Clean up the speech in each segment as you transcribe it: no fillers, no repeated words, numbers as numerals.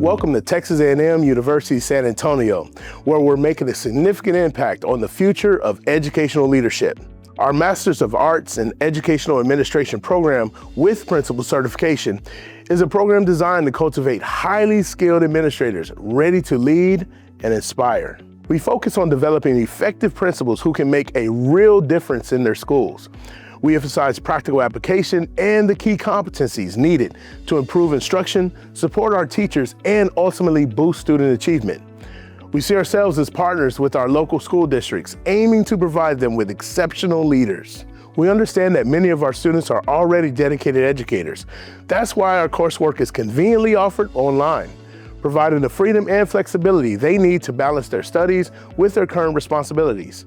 Welcome to Texas A&M University-San Antonio, where we're making a significant impact on the future of educational leadership. Our Master's of Arts in Educational Administration program with principal certification is a program designed to cultivate highly skilled administrators ready to lead and inspire. We focus on developing effective principals who can make a real difference in their schools. We emphasize practical application and the key competencies needed to improve instruction, support our teachers, and ultimately boost student achievement. We see ourselves as partners with our local school districts, aiming to provide them with exceptional leaders. We understand that many of our students are already dedicated educators. That's why our coursework is conveniently offered online, providing the freedom and flexibility they need to balance their studies with their current responsibilities.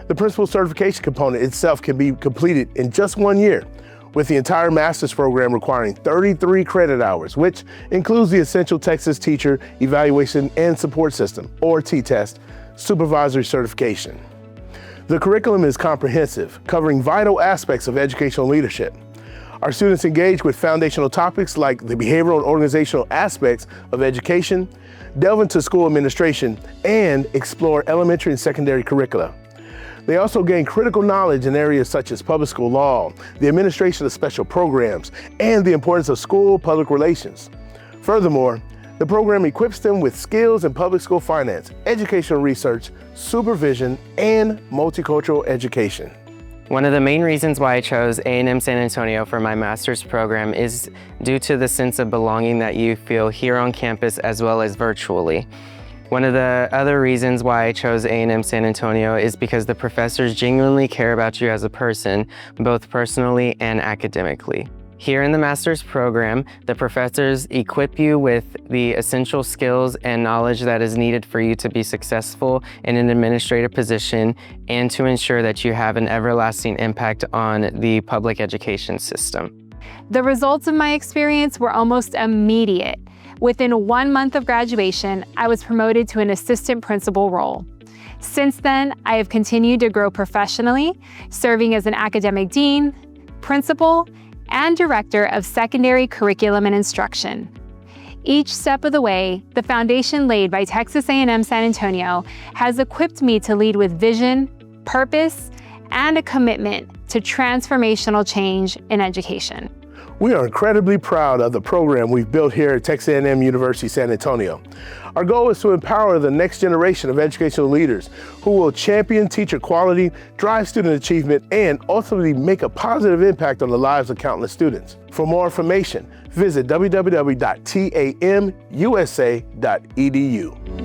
The principal certification component itself can be completed in just 1 year, with the entire master's program requiring 33 credit hours, which includes the Essential Texas Teacher Evaluation and Support System, or T-Test, supervisory certification. The curriculum is comprehensive, covering vital aspects of educational leadership. Our students engage with foundational topics like the behavioral and organizational aspects of education, delve into school administration, and explore elementary and secondary curricula. They also gain critical knowledge in areas such as public school law, the administration of special programs, and the importance of school public relations. Furthermore, the program equips them with skills in public school finance, educational research, supervision, and multicultural education. One of the main reasons why I chose A&M San Antonio for my master's program is due to the sense of belonging that you feel here on campus as well as virtually. One of the other reasons why I chose A&M San Antonio is because the professors genuinely care about you as a person, both personally and academically. Here in the master's program, the professors equip you with the essential skills and knowledge that is needed for you to be successful in an administrative position and to ensure that you have an everlasting impact on the public education system. The results of my experience were almost immediate. Within 1 month of graduation, I was promoted to an assistant principal role. Since then, I have continued to grow professionally, serving as an academic dean, principal, and director of secondary curriculum and instruction. Each step of the way, the foundation laid by Texas A&M San Antonio has equipped me to lead with vision, purpose, and a commitment to transformational change in education. We are incredibly proud of the program we've built here at Texas A&M University-San Antonio. Our goal is to empower the next generation of educational leaders who will champion teacher quality, drive student achievement, and ultimately make a positive impact on the lives of countless students. For more information, visit www.tamusa.edu.